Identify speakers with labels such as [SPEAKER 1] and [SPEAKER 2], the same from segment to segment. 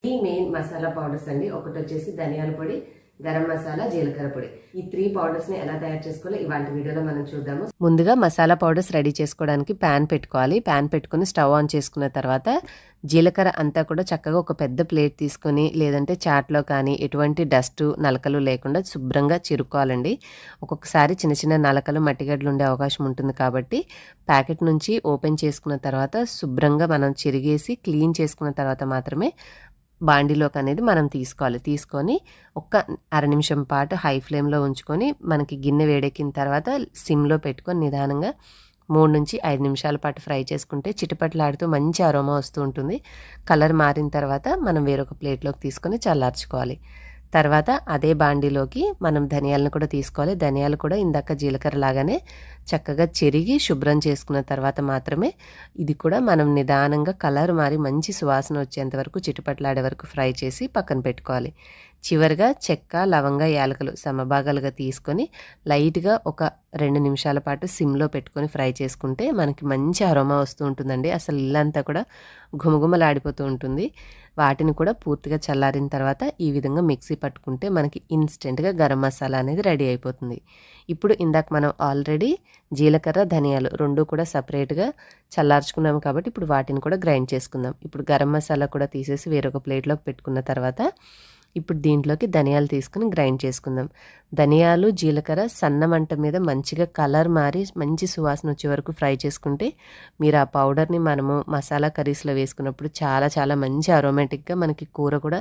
[SPEAKER 1] ఈ main masala powders అండి. ఒకటి వచ్చేసి ధనియాల పొడి, గరం మసాలా, జీలకర్ర పొడి. ఈ 3 పౌడర్స్ ని ఎలా తయారు చేసుకోవాలో ఇవాళ వీడియోలో మనం చూద్దాము. ముందుగా మసాలా పౌడర్స్ రెడీ చేసుకోవడానికి ప్యాన్ పెట్టుకోవాలి. ప్యాన్ పెట్టుకుని స్టవ్ ఆన్ చేసుకున్న తర్వాత జీలకర్ర అంతా కూడా చక్కగా ఒక పెద్ద ప్లేట్ తీసుకొని, లేదంటే చాట్లో కానీ ఎటువంటి డస్ట్ నలకలు లేకుండా శుభ్రంగా చిరుక్కోవాలండి. ఒక్కొక్కసారి చిన్న చిన్న నలకలు మట్టిగడ్డలు ఉండే అవకాశం ఉంటుంది కాబట్టి ప్యాకెట్ నుంచి ఓపెన్ చేసుకున్న తర్వాత శుభ్రంగా మనం చిరిగేసి క్లీన్ చేసుకున్న తర్వాత మాత్రమే బాండీలోకి అనేది మనం తీసుకొని ఒక్క అర నిమిషం పాటు హై ఫ్లేమ్లో ఉంచుకొని మనకి గిన్నె వేడెక్కిన తర్వాత సిమ్లో పెట్టుకొని నిదానంగా 3 నుంచి 5 నిమిషాల పాటు ఫ్రై చేసుకుంటే చిటపట్లాడుతూ మంచి అరోమా వస్తూ ఉంటుంది. కలర్ మారిన తర్వాత మనం వేరొక ప్లేట్లోకి తీసుకొని చల్లార్చుకోవాలి. తర్వాత అదే బాండీలోకి మనం ధనియాలను కూడా తీసుకోవాలి. ధనియాలు కూడా ఇందాక జీలకర్ర లాగానే చక్కగా చెరిగి శుభ్రం చేసుకున్న తర్వాత మాత్రమే ఇది కూడా మనం నిదానంగా కలర్ మారి మంచి సువాసన వచ్చేంత వరకు చిటపట్లాడే వరకు ఫ్రై చేసి పక్కన పెట్టుకోవాలి. చివరిగా చెక్క, లవంగ, యాలకులు సమభాగాలుగా తీసుకొని లైట్గా ఒక 2 నిమిషాల పాటు సిమ్లో పెట్టుకొని ఫ్రై చేసుకుంటే మనకి మంచి అరోమా వస్తూ ఉంటుందండి. అసలు ఇల్లంతా కూడా ఘుమఘుమలాడిపోతూ ఉంటుంది. వాటిని కూడా పూర్తిగా చల్లారిన తర్వాత ఈ విధంగా మిక్సీ పట్టుకుంటే మనకి ఇన్స్టెంట్గా గరం మసాలా అనేది రెడీ అయిపోతుంది. ఇప్పుడు ఇందాక మనం ఆల్రెడీ జీలకర్ర, ధనియాలు 2 కూడా సపరేట్గా చల్లార్చుకున్నాము కాబట్టి ఇప్పుడు వాటిని కూడా గ్రైండ్ చేసుకుందాం. ఇప్పుడు గరం మసాలా కూడా తీసేసి వేరొక ప్లేట్లోకి పెట్టుకున్న తర్వాత ఇప్పుడు దీంట్లోకి ధనియాలు తీసుకుని గ్రైండ్ చేసుకుందాం. ధనియాలు, జీలకర్ర సన్న మంట మీద మంచిగా కలర్ మారి మంచి సువాసన వచ్చే వరకు ఫ్రై చేసుకుంటే మీరు ఆ పౌడర్ని మనము మసాలా కర్రీస్లో వేసుకున్నప్పుడు చాలా చాలా మంచి అరోమాటిక్గా మనకి కూర కూడా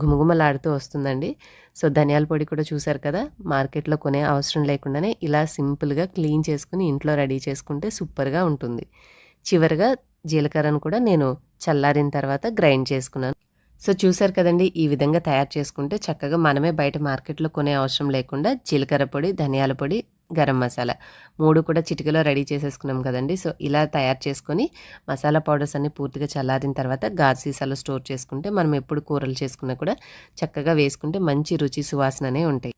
[SPEAKER 1] గుమగుమలాడుతూ వస్తుందండి. సో ధనియాల పొడి కూడా చూసారు కదా, మార్కెట్లో కొనే అవసరం లేకుండానే ఇలా సింపుల్గా క్లీన్ చేసుకుని ఇంట్లో రెడీ చేసుకుంటే సూపర్గా ఉంటుంది. చివరిగా జీలకర్రను కూడా నేను చల్లారిన తర్వాత గ్రైండ్ చేసుకున్నాను. సో చూసారు కదండి, ఈ విధంగా తయారు చేసుకుంటే చక్కగా మనమే బయట మార్కెట్లో కొనే అవసరం లేకుండా జీలకర్ర పొడి, ధనియాల పొడి, గరం మసాలా 3 కూడా చిటికలో రెడీ చేసేసుకున్నాం కదండి. సో ఇలా తయారు చేసుకొని మసాలా పౌడర్స్ అన్ని పూర్తిగా చల్లారిన తర్వాత గాజు సీసాలో స్టోర్ చేసుకుంటే మనం ఎప్పుడు కూరలు చేసుకున్నా కూడా చక్కగా వేసుకుంటే మంచి రుచి సువాసననే ఉంటాయి.